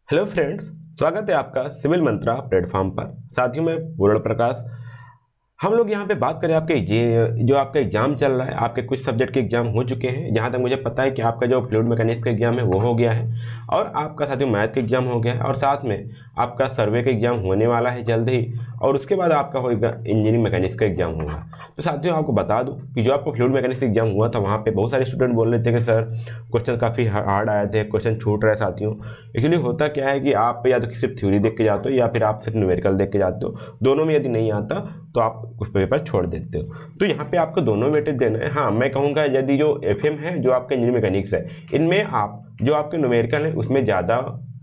Hello friends, स्वागत है आपका सिविल मंत्रा प्लेटफॉर्म पर। साथियों में पूर्ण प्रकाश। हम लोग यहाँ पे बात करें आपके जो आपका एग्जाम चल रहा है। आपके कुछ सब्जेक्ट के एग्जाम हो चुके हैं। जहाँ तक मुझे पता है कि आपका जो फ्लूइड मैकेनिक्स का एग्जाम है वो हो गया है, और आपका साथियों मैथ का एग्जाम हो गया है, और साथ में आपका सर्वे का एग्जाम होने वाला है जल्द ही, और उसके बाद आपका होगा इंजीनियरिंग मैकेनिक्स का एग्जाम होगा। तो साथियों आपको बता दूं कि जो आपको फ्लूइड मैकेनिक्स एग्जाम हुआ था वहाँ पे बहुत सारे स्टूडेंट बोल रहे थे कि सर क्वेश्चन काफ़ी हार्ड आए थे, क्वेश्चन छूट रहे। साथियों एक्चुअली होता क्या है कि आप या तो सिर्फ थ्योरी देख के जाते हो या फिर आप सिर्फ न्यूमेरिकल देख के जाते हो। दोनों में यदि नहीं आता तो आप कुछ पेपर छोड़ देते हो। तो यहाँ पे आपको दोनों वेटेज देना है। हाँ, मैं कहूँगा यदि जो एफएम है, जो आपका इंजीनियरिंग मैकेनिक्स है, इनमें आप जो आपके न्यूमेरिकल है उसमें ज़्यादा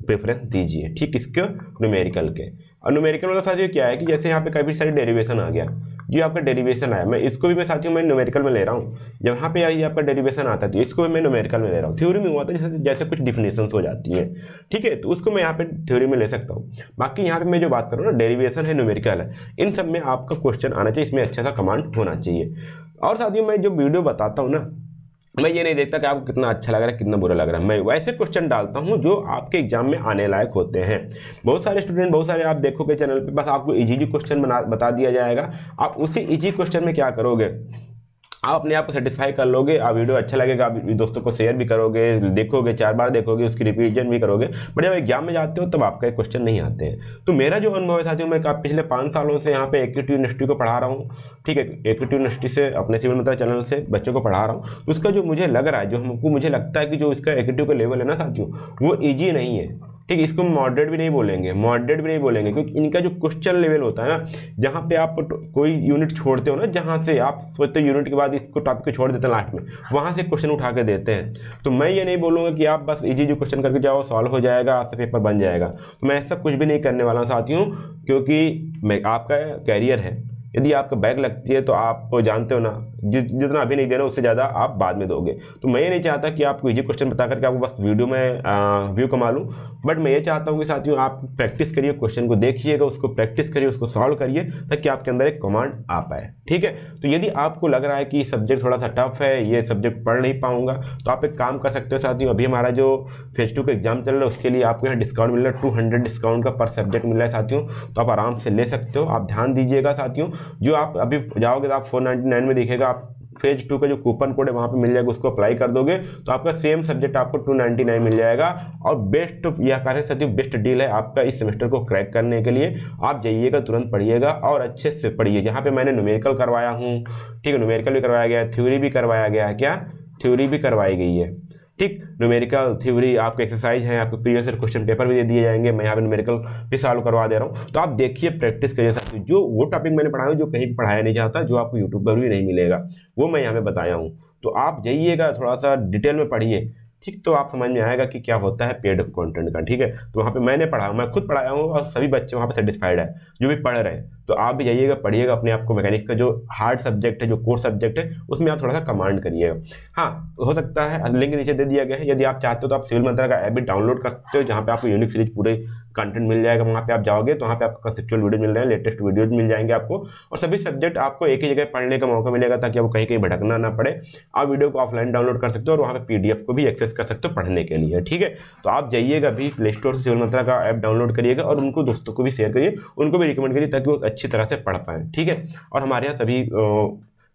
प्रेफरेंस दीजिए, ठीक, इसके न्यूमेरिकल के। और न्यूमेरिकल वाला साथियों क्या है कि जैसे यहाँ पे काफ़ी सारी डेरिवेशन आ गया, जो आपका डेरिवेशन आया, मैं इसको भी साथियों मैं न्यूमेरिकल में ले रहा हूँ। जब यहाँ पे आई आपका डेरिवेशन आता है तो इसको भी मैं न्यूमेरिकल में ले रहा हूँ। थ्योरी में हुआ था जैसे कुछ डिफिनेशंस हो जाती हैं, ठीक है, तो उसको मैं यहाँ पे थ्योरी में ले सकता हूँ। बाकी यहाँ पे मैं जो बात करूँ ना, डेरिवेशन है, न्यूमेरिकल है, इन सब में आपका क्वेश्चन आना चाहिए, इसमें अच्छा सा कमांड होना चाहिए। और साथियों मैं जो वीडियो बताता हूँ ना, मैं ये नहीं देखता कि आपको कितना अच्छा लग रहा है कितना बुरा लग रहा है। मैं वैसे क्वेश्चन डालता हूँ जो आपके एग्जाम में आने लायक होते हैं। बहुत सारे स्टूडेंट, बहुत सारे आप देखोगे चैनल पे, बस आपको इजी क्वेश्चन बता दिया जाएगा। आप उसी इजी क्वेश्चन में क्या करोगे, आप अपने आप को सेटिस्फाई कर लोगे। आप वीडियो अच्छा लगेगा, आप दोस्तों को शेयर भी करोगे, देखोगे, 4 बार देखोगे, उसकी रिवीजन भी करोगे, बट जब एग्जाम में जाते हो तब आपका क्वेश्चन नहीं आते हैं। तो मेरा जो अनुभव है साथियों, मैं पिछले 5 सालों से यहाँ पे एकेटी यूनिवर्सिटी को पढ़ा रहा हूँ, ठीक है, एकेटी यूनिवर्सिटी से अपने सिविल मंत्रा चैनल से बच्चों को पढ़ा रहा हूँ। उसका जो मुझे लग रहा है, जो हमको मुझे लगता है कि जो इसका एकेटी का लेवल है ना साथियों, वो ईजी नहीं है, ठीक, इसको मॉडरेट भी नहीं बोलेंगे, क्योंकि इनका जो क्वेश्चन लेवल होता है ना, जहाँ पे आप कोई यूनिट छोड़ते हो ना, जहाँ से आप सोचते हो यूनिट के बाद इसको टॉपिक को छोड़ देते हैं लास्ट में, वहाँ से क्वेश्चन उठा के देते हैं। तो मैं ये नहीं बोलूँगा कि आप बस इजी जो क्वेश्चन करके जाओ सॉल्व हो जाएगा, आपसे पेपर बन जाएगा। तो मैं ऐसा कुछ भी नहीं करने वाला हूँ साथियों, क्योंकि मैं आपका कैरियर है। यदि आपका बैग लगती है तो आप जानते हो ना, जितना अभी नहीं देना उससे ज़्यादा आप बाद में दोगे। तो मैं ये नहीं चाहता कि आपको इजी क्वेश्चन बता करके आपको बस वीडियो में व्यू कमा लूँ, बट मैं ये चाहता हूँ कि साथियों आप प्रैक्टिस करिए, क्वेश्चन को देखिएगा, उसको प्रैक्टिस करिए, उसको सॉल्व करिए, ताकि आपके अंदर एक कमांड आ पाए, ठीक है। तो यदि आपको लग रहा है कि सब्जेक्ट थोड़ा सा टफ है, ये सब्जेक्ट पढ़ नहीं पाऊंगा, तो आप एक काम कर सकते हो साथियों, अभी हमारा जो फेज 2 का एग्जाम चल रहा है उसके लिए आपको यहाँ डिस्काउंट मिल रहा है, 200 डिस्काउंट का पर सब्जेक्ट मिल रहा है साथियों। तो आप आराम से ले सकते हो। आप ध्यान दीजिएगा साथियों, जो आप अभी जाओगे तो आप 499 में दिखेगा, आप फेज 2 का जो कूपन कोड है वहाँ पे मिल जाएगा, उसको अप्लाई कर दोगे तो आपका सेम सब्जेक्ट आपको 299 मिल जाएगा। और बेस्ट यह कार्य साथियों, बेस्ट डील है आपका इस सेमेस्टर को क्रैक करने के लिए। आप जाइएगा, तुरंत पढ़िएगा और अच्छे से पढ़िए। जहाँ पे मैंने न्यूमेरिकल करवाया हूँ, ठीक है, न्यूमेरिकल भी करवाया गया है, थ्योरी भी करवाया गया है, क्या थ्योरी भी करवाई गई है, ठीक, न्यूमेरिकल थ्योरी आपके एक्सरसाइज है, आपको प्रीवियस ईयर क्वेश्चन पेपर भी दे दिए जाएंगे। मैं यहाँ पे न्यूमेरिकल भी सॉल्व करवा दे रहा हूँ। तो आप देखिए, प्रैक्टिस करिए साथियों। जो वो टॉपिक मैंने पढ़ाया जो कहीं पढ़ाया नहीं जाता, जो आपको यूट्यूब पर भी नहीं मिलेगा, वो मैं यहाँ पे बताया हूँ। तो आप जाइएगा, थोड़ा सा डिटेल में पढ़िए, ठीक, तो आप समझ में आएगा कि क्या होता है पेड कंटेंट का, ठीक है। तो वहाँ पे मैंने पढ़ा, मैं खुद पढ़ाया हूँ और सभी बच्चे वहाँ पे सेटिस्फाइड है जो भी पढ़ रहे हैं। तो आप भी जाइएगा, पढ़िएगा, अपने आप को मैकेनिक्स का जो हार्ड सब्जेक्ट है, जो कोर सब्जेक्ट है, उसमें आप थोड़ा सा कमांड करिएगा। हाँ, हो सकता है लिंक नीचे दे दिया गया है, यदि आप चाहते हो तो आप सिविल मंत्रा का ऐप भी डाउनलोड कर सकते हो, जहाँ पे आपको यूनिक सीरीज पूरे कंटेंट मिल जाएगा। वहाँ पे आप जाओगे तो वहाँ पे आपको कंसेप्चुअल वीडियो मिल रहे हैं, लेटेस्ट वीडियोज मिल जाएंगे आपको, और सभी सब्जेक्ट आपको एक ही जगह पढ़ने का मौका मिलेगा, ताकि आपको कहीं कहीं भटकना ना पड़े। आप वीडियो को ऑफलाइन डाउनलोड कर सकते हो और वहाँ पे PDF को भी एक्सेस कर सकते हो पढ़ने के लिए, ठीक है। तो आप जाइएगा भी प्ले स्टोर से सिविल मंत्रा का ऐप डाउनलोड करिएगा और उनको दोस्तों को भी शेयर करिए, उनको भी रिकमेंड करिए, ताकि वो अच्छी तरह से पढ़ पाएँ, ठीक है। और हमारे यहाँ सभी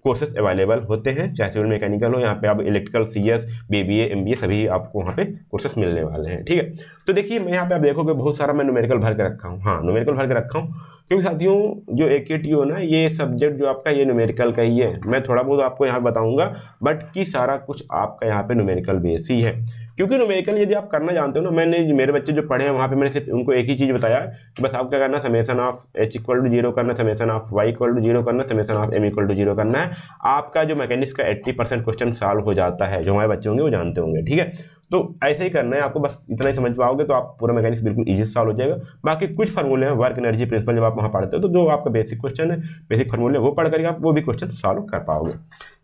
कोर्सेस अवेलेबल होते हैं, चाहे सिविल मैकेनिकल हो, यहाँ पे आप इलेक्ट्रिकल, CS, BBA, MBA सभी आपको वहाँ पे कोर्सेस मिलने वाले हैं, ठीक है। तो देखिए, मैं यहाँ पे आप देखोगे बहुत सारा मैं न्यूमेरिकल भर के रखा हूँ। हाँ, न्यूमेरिकल भर के रखा हूँ क्योंकि साथियों जो AKT हो ना, ये सब्जेक्ट जो आपका ये न्यूमेरिकल का ही है। मैं थोड़ा बहुत आपको यहाँ बताऊँगा, बट कि सारा कुछ आपका यहाँ पे न्यूमेरिकल बेस ही है। क्योंकि न्यूमेरिकल यदि आप करना जानते हो ना, मैंने मेरे बच्चे जो पढ़े हैं वहाँ पे मैंने सिर्फ उनको एक ही चीज़ बताया कि बस आपको क्या करना, समेसन ऑफ H = 0 करना, समेसन ऑफ Y = 0 करना, समेसन ऑफ M = 0 करना है। आपका जो मैकेनिक्स का 80% क्वेश्चन सॉल्व हो जाता है, जो हमारे बच्चे होंगे वो जानते होंगे, ठीक है। तो ऐसे ही करना है आपको, बस इतना ही समझ पाओगे तो आप पूरा मैकेनिक्स बिल्कुल ईजी सॉल्व हो जाएगा। बाकी कुछ फार्मूले हैं, वर्क एनर्जी प्रिंसिपल, जब आप वहाँ पढ़ते हो तो जो आपका बेसिक क्वेश्चन है, बेसिक फार्मूले वो पढ़ करके आप वो भी क्वेश्चन सॉल्व कर पाओगे।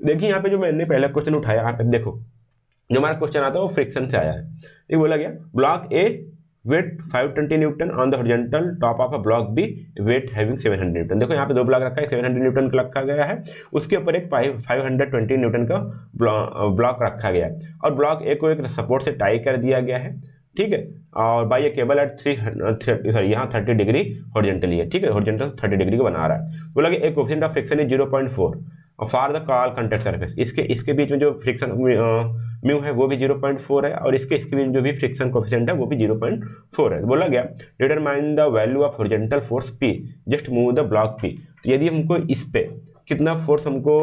देखिए यहाँ पे जो मैंने पहला क्वेश्चन उठाया, यहाँ पे देखो जो हमारा क्वेश्चन आता है वो फ्रिक्शन से आया है। ये बोला गया, block A weight 520 newton on the horizontal top of a block B weight having 700 newton. देखो यहाँ पे 2 ब्लॉक रखा है, 700 न्यूटन का रखा गया है, उसके ऊपर एक 520 न्यूटन का ब्लॉक रखा गया है, और ब्लॉक A को एक सपोर्ट से टाई कर दिया गया है, ठीक है। और by a cable at sorry यहाँ 30 डिग्री हॉरिजॉन्टली है, ठीक है, हॉरिजॉन्टल 30 डिग्री को बना रहा है। बोला कि एक कोएफिशिएंट ऑफ फ्रिक्शन इज 0.4 और for the call contact surface, इसके बीच में जो फ्रिक्शन म्यू है वो भी 0.4 है और इसके बीच जो भी फ्रिक्शन कोएफिशिएंट है वो भी 0.4 है। तो बोला गया determine the value of horizontal force P just move the block P। तो यदि हमको इस पे कितना फोर्स हमको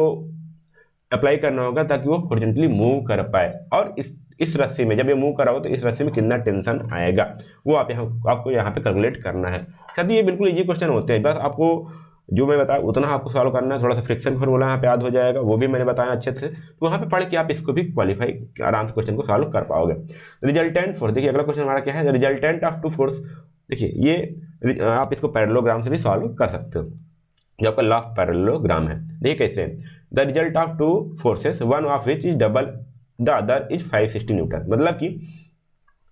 अप्लाई करना होगा ताकि वो हॉरिजॉन्टली मूव कर पाए, और इस रस्सी में जब ये मूव करा हो तो इस रस्सी में कितना टेंशन आएगा वो आपको यहाँ पे कैलकुलेट करना है। साथ ही ये बिल्कुल इजी क्वेश्चन होते हैं, बस आपको जो मैं बताया उतना आपको सॉल्व करना है। थोड़ा सा फ्रिक्शन फार्मूला यहाँ पे याद हो जाएगा, वो भी मैंने बताया अच्छे से, तो वहाँ पे पढ़ के आप इसको भी क्वालिफाई आराम से क्वेश्चन को सॉल्व कर पाओगे। रिजल्टेंट फोर्स, देखिए अगला क्वेश्चन हमारा क्या है, रिजल्टेंट ऑफ टू फोर्स। देखिए ये आप इसको पैरेललोग्राम से भी सॉल्व कर सकते हो, जो आपका लॉ ऑफ पैरेललोग्राम है। देखिए कैसे, the result of two forces one of which is double the other is 560 Newton. मतलब कि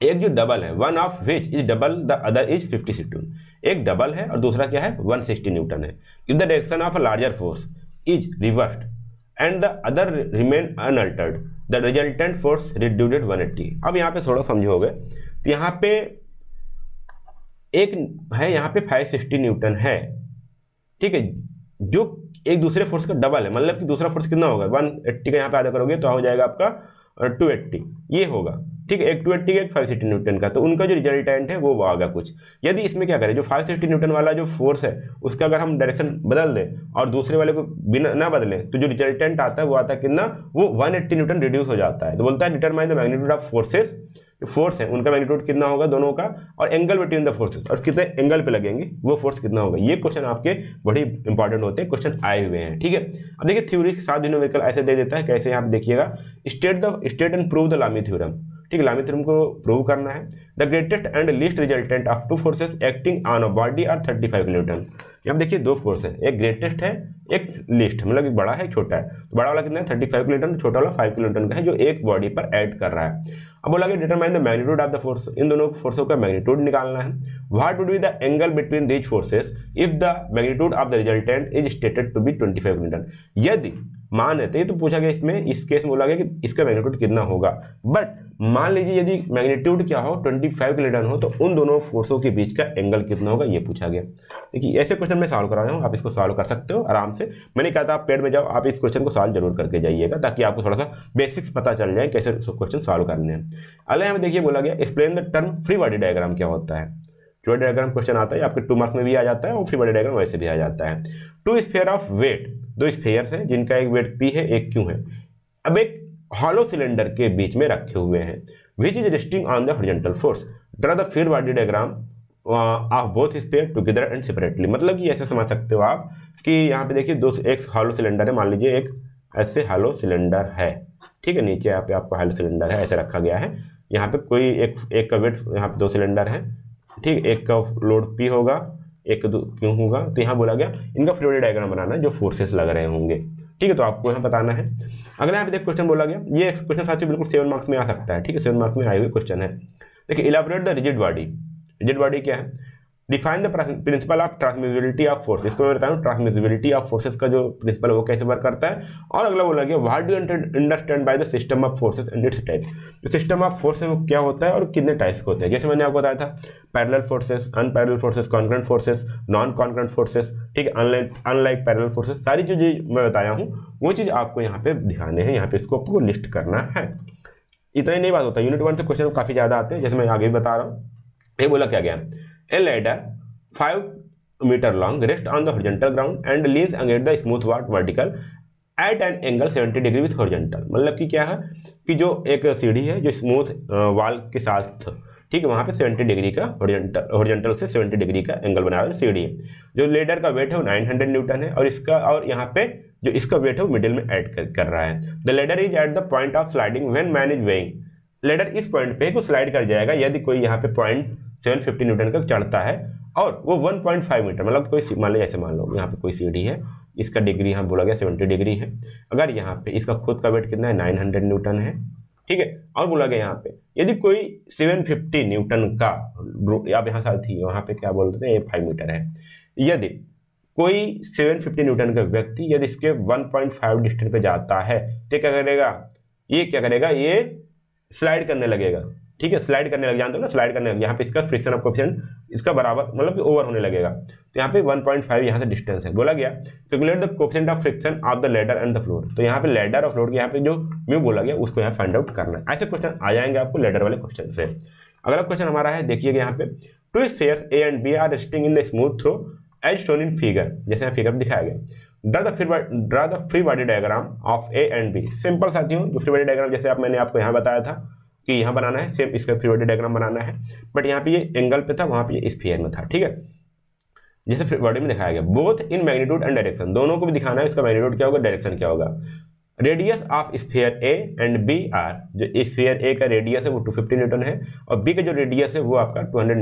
एक जो डबल है, one of which is double the other is 50 Newton, एक डबल है और दूसरा क्या है 160 न्यूटन है। If the direction of a larger force is reversed and the other remain unaltered the resultant force reduced 180। अब यहाँ पे थोड़ा समझोगे तो यहाँ पे एक है, यहाँ पे 560 न्यूटन है, ठीक है, जो एक दूसरे फोर्स का डबल है। मतलब कि दूसरा फोर्स कितना होगा 180 का यहाँ पे आधा करोगे तो हो जाएगा आपका 280, ये होगा, ठीक है, एक 280 का एक 560 न्यूटन का, तो उनका जो रिजल्टेंट है वो आएगा कुछ। यदि इसमें क्या करें, जो 560 न्यूटन वाला जो फोर्स है उसका अगर हम डायरेक्शन बदल दें और दूसरे वाले को बिना ना बदलें तो जो रिजल्टेंट आता है वो आता है कितना, वो 180 न्यूटन रिड्यूस हो जाता है। तो बोलता है determine the magnitude of forces, force है उनका मैग्नीट्यूड कितना होगा दोनों का, और एंगल बिटवीन द फोर्सेस, और कितने एंगल पे लगेंगे वो फोर्स कितना होगा। ये क्वेश्चन आपके बड़ी इंपॉर्टेंट होते हैं, क्वेश्चन आए हुए हैं, ठीक है। अब देखिए थ्योरी के साथ न्यूमेरिकल ऐसे दे देता है, कैसे यहाँ पे देखिएगा, state and prove the Lami theorem, ठीक है, लामी थ्योरम को प्रूव करना है। The greatest and least resultant of two forces acting on a body are 35 newton. यहाँ देखिए दो फोर्स है, एक ग्रेटेस्ट है एक लीस्ट, मतलब एक बड़ा है एक छोटा है। तो बड़ा वाला कितना है 35 न्यूटन, छोटा वाला 5 न्यूटन का है जो एक बॉडी पर ऐड कर रहा है। अब बोला कि determine the magnitude of the force, इन दोनों फोर्सों का मैग्नीट्यूड निकालना है। What would be the angle between these forces if the magnitude of the resultant is stated to be 25 newton. यदि मान लेते हैं तो पूछा गया इसमें, इस केस में बोला गया कि इसका मैग्नीट्यूड कितना होगा, बट मान लीजिए यदि मैग्नीट्यूड क्या हो 25 न्यूटन हो तो उन दोनों फोर्सों के बीच का एंगल कितना होगा ये पूछा गया। देखिए ऐसे क्वेश्चन मैं सॉल्व करा रहा हूँ, आप इसको सॉल्व कर सकते हो आराम से। मैंने कहा था आप पेड में जाओ, आप इस क्वेश्चन को सॉल्व जरूर करके जाइएगा ताकि आपको थोड़ा सा बेसिक्स पता चल जाए कैसे क्वेश्चन सॉल्व करने हैं। अगले यहाँ देखिए बोला गया explain the term free body diagram क्या होता है। फ्री बॉडी डायग्राम क्वेश्चन आता है आपके 2 मार्क्स में भी आ जाता है और फ्री बॉडी डायग्राम वैसे भी आ जाता है। टू स्फीयर ऑफ वेट, दो स्फीयर्स हैं जिनका एक वेट P है एक Q है, अब एक हॉलो सिलेंडर के बीच में रखे हुए हैं, which is resting on the horizontal force, draw the free body diagram of both sphere together and separately. मतलब कि ऐसे समझ सकते हो आप कि यहाँ पे देखिए दो एक हॉलो सिलेंडर है, मान लीजिए एक ऐसे हॉलो सिलेंडर है, ठीक है, नीचे यहाँ पे आपका हॉलो सिलेंडर है ऐसे रखा गया है, यहाँ पे कोई एक का वेट, यहाँ पे 2 सिलेंडर है, ठीक, एक का लोड P होगा एक क्यों होगा, तो यहाँ बोला गया इनका फ्री बॉडी डायग्राम बनाना है जो फोर्सेस लग रहे होंगे, ठीक है, तो आपको यहाँ बताना है। अगला यहाँ पे देख क्वेश्चन बोला गया, ये क्वेश्चन साथियों बिल्कुल 7 मार्क्स में आ सकता है, ठीक है, 7 मार्क्स में आए हुए क्वेश्चन है। देखिए elaborate the rigid body, rigid body क्या है, define the principle of transmissibility of force, इसको मैं बताऊँ ट्रांसमिसिबिलिटी ऑफ फोर्सेस का जो प्रिंसिपल है वो कैसे वर्क करता है। और अगला बोला गया what do understand by the system of forces and it's type, जो सिस्टम ऑफ फोर्स है वो क्या होता है और कितने टाइप्स के होते हैं। जैसे मैंने आपको बताया था parallel forces, unparalleled forces, concurrent forces, non concurrent forces, ठीक है, अनलाइक पैरेलल फोर्सेस, सारी चीजें मैं बताया हूँ वो चीज़ आपको यहाँ पे दिखाने हैं, यहाँ पे इसको आपको लिस्ट करना है। इतना ही नहीं बात होता, यूनिट 1 से क्वेश्चन काफी ज्यादा आते हैं, जैसे मैं आगे भी बता रहा हूँ। ये बोला क्या गया, A ladder 5 meter long rests on the horizontal ground and leans against the smooth vertical at an angle 70 degree with horizontal। मतलब कि क्या है कि जो एक सीढ़ी है जो स्मूथ वाल के साथ, ठीक है, वहाँ पे 70 डिग्री का हॉरिजॉन्टल से 70 डिग्री का एंगल बना रहा है सीढ़ी है। जो लेडर का वेट है वो 900 न्यूटन है और इसका, और यहाँ पे जो इसका वेट है वो मिडिल में ऐड कर रहा है। The ladder is at the point of sliding when man is weighing, ladder इस पॉइंट पे को स्लाइड कर जाएगा यदि कोई यहाँ पे 0.750 न्यूटन का चढ़ता है और वो 1.5 मीटर, मतलब कोई मान लो, ऐसे मान लो यहाँ पे कोई सीढ़ी है, इसका डिग्री यहाँ बोला गया 70 डिग्री है, अगर यहाँ पे इसका खुद का वेट कितना है 900 न्यूटन है, ठीक है, और बोला गया यहाँ पे यदि कोई 750 न्यूटन का, आप यहाँ साथ ही वहाँ पे क्या बोलते हैं 5 मीटर है, यदि कोई 750 न्यूटन का व्यक्ति यदि इसके 1.5 डिस्टेंस पे जाता है तो क्या करेगा, ये क्या करेगा, ये स्लाइड करने लगेगा, ठीक है, स्लाइड करने लग, जानते हो ना स्लाइड करने लग, यहाँ पे इसका फ्रिक्शन ऑफ कोएफिशिएंट इसका बराबर मतलब कि ओवर होने लगेगा। तो यहाँ पे 1.5 यहाँ से डिस्टेंस है, बोला गया calculate the coefficient of friction of the ladder and the floor. तो यहाँ पे लैडर और फ्लोर के यहाँ पे जो म्यू बोला गया उसको यहाँ फाइंड आउट करना है। ऐसे क्वेश्चन आ जाएंगे आपको लैडर वाले क्वेश्चन से। अगला क्वेश्चन हमारा है, देखिएगा यहाँ पे two spheres A and B are resting in the smooth trough as shown in figure, जैसे यहाँ फिगर दिखाया गया। Draw the free body diagram of A and B. Simple साथियों, जो फ्री बॉडी डायग्राम जैसे मैंने आपको यहाँ बताया था कि यहाँ बनाना है, सेम इसका फ्री बॉडी डायग्राम बनाना है, बट यहाँ पे ये एंगल पे था, वहाँ पे ये स्फीयर में था। ठीक है, जैसे फ्री बॉडी में दिखाया गया, both in magnitude and direction, दोनों को भी दिखाना है, इसका मैग्नीट्यूड क्या होगा, डायरेक्शन क्या होगा। Radius of sphere A and B are, जो स्फीयर ए का रेडियस है वो 250 न्यूटन है और बी का जो रेडियस है वो आपका 200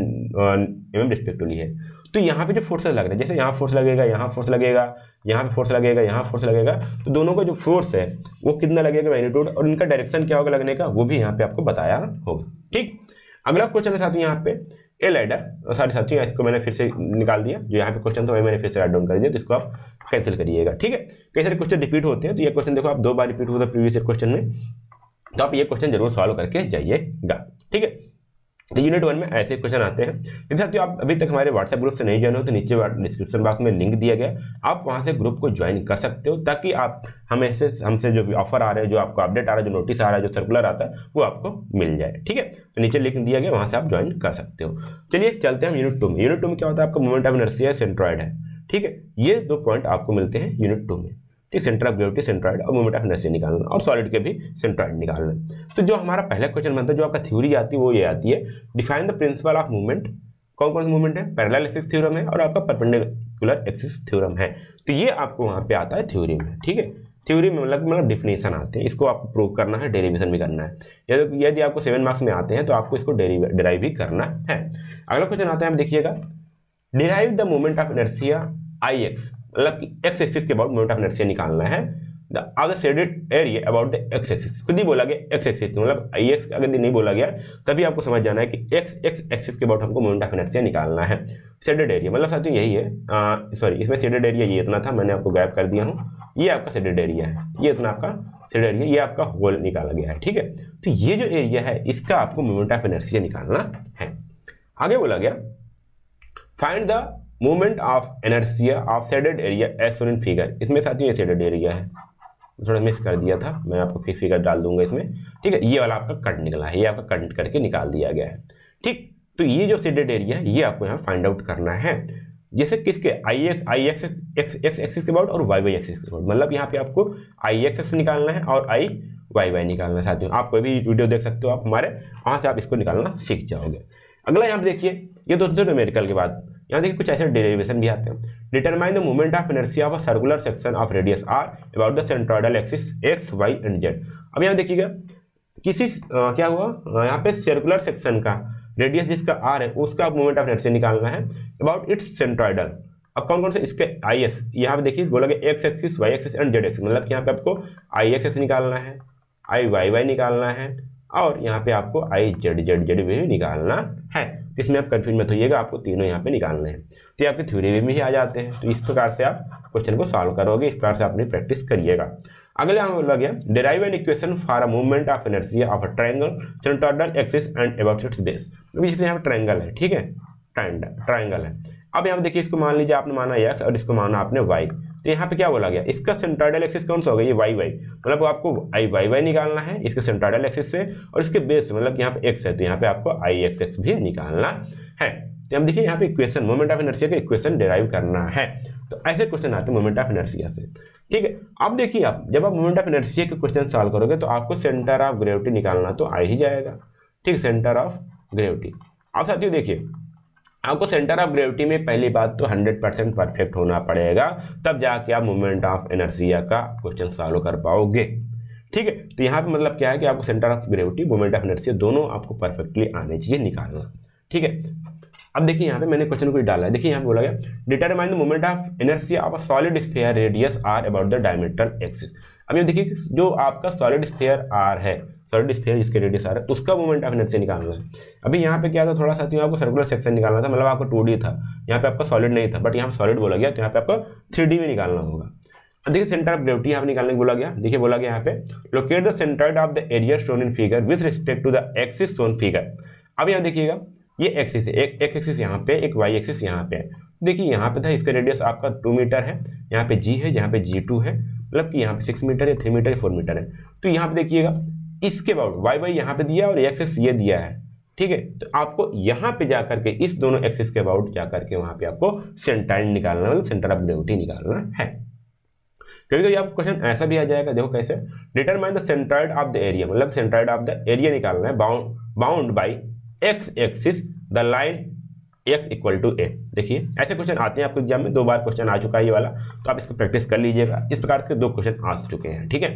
mm रिस्पेक्टिवली है। तो यहाँ पे जो फोर्सेस लग रहे हैं, जैसे यहाँ फोर्स लगेगा, यहाँ फोर्स लगेगा, यहाँ पे फोर्स लगेगा, यहाँ फोर्स लगेगा, तो दोनों का जो फोर्स है वो कितना लगेगा मैग्नीट्यूड, और इनका डायरेक्शन क्या होगा लगने का, वो भी यहाँ पे आपको बताया होगा। ठीक, अगला क्वेश्चन है साथियों यहाँ पे ए लैडर, सारे साथियों इसको मैंने फिर से निकाल दिया, जो यहाँ पे क्वेश्चन था वही मैंने फिर से राइट डाउन कर दिया, तो इसको आप कैंसिल करिएगा। ठीक है, कई सारे क्वेश्चन रिपीट होते हैं, तो ये क्वेश्चन देखो आप 2 बार रिपीट हुआ था प्रीवियस क्वेश्चन में, तो आप ये क्वेश्चन जरूर सॉल्व करके जाइएगा। ठीक है, तो यूनिट 1 में ऐसे क्वेश्चन आते हैं। यदि साथियों आप अभी तक हमारे व्हाट्सएप ग्रुप से नहीं ज्वाइन हो तो नीचे डिस्क्रिप्शन बॉक्स में लिंक दिया गया, आप वहां से ग्रुप को ज्वाइन कर सकते हो, ताकि आप हमसे जो भी ऑफर आ रहे हैं, जो आपको अपडेट आ रहा है, जो नोटिस आ रहा है, जो सर्कुलर आता है, वो आपको मिल जाए। ठीक है, तो नीचे लिंक दिया गया, वहां से आप ज्वाइन कर सकते हो। चलिए चलते हैं हम यूनिट 2 में। यूनिट 2 में क्या होता है, आपका मोमेंट ऑफ इनर्शिया, सेंट्रॉइड है। ठीक है, ये 2 पॉइंट आपको मिलते हैं यूनिट 2 में। ठीक, सेंटर ऑफ ग्रेविटी, सेंट्रॉइड और मोमेंट ऑफ इनर्शिया निकालना, और सॉलिड के भी सेंट्रॉइड निकालना। तो जो हमारा पहला क्वेश्चन बनता है, जो आपका थ्योरी आती है वो ये आती है, define the principle of movement. कौन कौन सा मूवमेंट है, पैरेलल एक्सिस थ्योरम है और आपका परपेंडिकुलर एक्सिस थ्योरम है। तो ये आपको वहां पे आता है थ्योरी में। ठीक है, थ्योरी में मतलब डिफिनेशन आते हैं, इसको आपको प्रूव करना है, डेरिवेशन भी करना है। यदि आपको 7 मार्क्स में आते हैं तो आपको इसको डिराइव भी करना है। अगला क्वेश्चन आता है, आप देखिएगा, derive the moment of inertia I x, मतलब कि एक्स एक्सिस के अबाउट मोमेंट ऑफ इनर्शिया निकालना है। The shaded area about the x axis, खुद ही बोला गया एक्स एक्सिस, मतलब आई एक्स अगर नहीं बोला गया तभी आपको समझ जाना है कि एक्स एक्सिस के अबाउट हमको मोमेंट ऑफ इनर्शिया निकालना है। शेडेड एरिया मतलब साथियों यही है, सॉरी इसमें शेडेड एरिया ये इतना था, मैंने आपको गायब कर दिया हूँ, ये आपका शेडेड एरिया है, ये इतना आपका शेडेड एरिया, ये आपका होल निकाला गया है। ठीक है, तो ये जो एरिया है इसका आपको मोमेंट ऑफ इनर्शिया निकालना है। आगे बोला गया, find the moment of inertia of shaded area as shown in figure. इसमें साथियों ये शेडेड एरिया है, थोड़ा मिस कर दिया था, मैं आपको फिर फिगर डाल दूंगा इसमें। ठीक है, ये वाला आपका कट निकला है, ये आपका कट करके निकाल दिया गया है। ठीक, तो ये जो शेडेड एरिया है ये आपको यहाँ फाइंड आउट करना है, जैसे किसके आई एक्स एक्सिस के अबाउट और वाई वाई एक्सिस के अबाउट, मतलब यहाँ पे आपको आई एक्स निकालना है और आई वाई वाई निकालना है। साथियों आप कोई भी वीडियो देख सकते हो आप हमारे, वहाँ से आप इसको निकालना सीख जाओगे। अगला यहाँ पे देखिए, ये दोस्तों न्यूमेरिकल के बाद यहाँ देखिए कुछ ऐसे डेरिवेशन भी आते हैं। Determine the moment of inertia of a circular section of radius R about the centroidal axis X Y and Z. अब यहाँ देखिएगा किसी क्या हुआ, यहाँ पे सर्कुलर सेक्शन का रेडियस जिसका आर है उसका मोमेंट ऑफ इनर्शिया निकालना है अबाउट इट्स सेंट्रोइडल। अब कौन कौन से इसके आई एस, यहाँ पे देखिए बोला गया X axis Y axis and Z axis, मतलब यहाँ पे आपको आई एक्स निकालना है, आई वाई वाई निकालना है और यहाँ पे आपको आई जेड जेड जेड भी निकालना है। इसमें आप कंफ्यूज मत होइएगा, आपको तीनों यहाँ पे निकालने हैं। तो ये आपके थ्योरी में भी आ जाते हैं, तो इस प्रकार से आप क्वेश्चन को सॉल्व करोगे, इस प्रकार से अपनी प्रैक्टिस करिएगा। अगले हम बोला गया, derive an equation for a movement of inertia of a triangle centroidal axis and about it's base. जैसे यहाँ पर ट्रायंगल है, ठीक है, ट्रायंगल है। अब यहाँ देखिए, इसको मान लीजिए आपने माना एक्स और इसको माना आपने वाई, तो यहाँ पे क्या बोला गया, इसका सेंट्रोइडल एक्सिस कौन सा होगा, ये वाई वाई, मतलब आपको आई वाई वाई निकालना है इसके सेंट्रोइडल एक्सिस से, और इसके बेस से मतलब यहाँ पे एक्स है तो यहाँ पे आपको आई एक्स एक्स भी निकालना है। तो हम देखिए यहाँ पे इक्वेशन मोमेंट ऑफ इनर्शिया का इक्वेशन डिराइव करना है। तो ऐसे क्वेश्चन आते हैं मोमेंट ऑफ इनर्शिया से। ठीक है, अब देखिए आप जब आप मोमेंट ऑफ इनर्शिया के क्वेश्चन सॉल्व करोगे तो आपको सेंटर ऑफ ग्रेविटी निकालना तो आ ही जाएगा। ठीक, सेंटर ऑफ ग्रेविटी। अब साथियों देखिए, आपको सेंटर ऑफ ग्रेविटी में पहली बात तो 100% परफेक्ट होना पड़ेगा, तब जाके आप मोमेंट ऑफ इनर्शिया का क्वेश्चन सॉल्व कर पाओगे। ठीक है, तो यहाँ पे मतलब क्या है कि आपको centre of gravity moment of inertia दोनों आपको परफेक्टली आने चाहिए निकालना। ठीक है, अब देखिए यहाँ पे मैंने क्वेश्चन को डाला है, देखिए यहाँ पे बोला गया, determine the moment of inertia of a solid sphere radius R about the diameter axis. अब ये देखिए जो आपका सॉलिड स्फीयर आर है, सॉलिड स्फीयर जिसके रेडियस आर है, उसका मोमेंट ऑफ इनर्शिया निकालना है। अभी यहाँ पे क्या था, थोड़ा सा आपको सर्कुलर सेक्शन निकालना था, मतलब आपको 2D था, यहाँ पे आपका सॉलिड नहीं था, बट यहाँ पे सॉलिड बोला गया तो यहाँ पे आपको 3D में निकालना होगा। देखिए सेंटर ऑफ ग्रेविटी यहाँ निकालने को बोला गया। देखिए बोला गया यहाँ पे locate the centre of the area shown in figure with respect to the axis shown figure. अब यहाँ देखिएगा ये एक्सिस है, एक एक्स एक्सिस यहाँ पे, एक वाई एक्सिस यहाँ पे है। देखिए यहाँ पे था इसका रेडियस आपका 2 मीटर है, यहाँ पे जी है, यहाँ पे G2 है, मतलब कि यहाँ पे 6 मीटर है, 3 मीटर है, 4 मीटर है। तो यहाँ पे देखिएगा इसके अबाउट वाई वाई यहाँ पे दिया और एक्स एक्स ये दिया है, ठीक है। तो आपको यहाँ पे जाकर के इस दोनों एक्सिस के अबाउट जाकर के वहाँ पे आपको सेंटर निकालना, मतलब सेंटर ऑफ ग्रेविटी निकालना है। कभी कभी आपको क्वेश्चन ऐसा भी आ जाएगा, देखो कैसे, determine the centroid of the area, मतलब सेंट्रॉइड ऑफ द एरिया निकालना है bound by X axis the line x equal to a. देखिए ऐसे क्वेश्चन आते हैं आपको एग्जाम में, 2 बार क्वेश्चन आ चुका है ये वाला, तो आप इसको प्रैक्टिस कर लीजिएगा। इस प्रकार के 2 क्वेश्चन आ चुके हैं, ठीक है।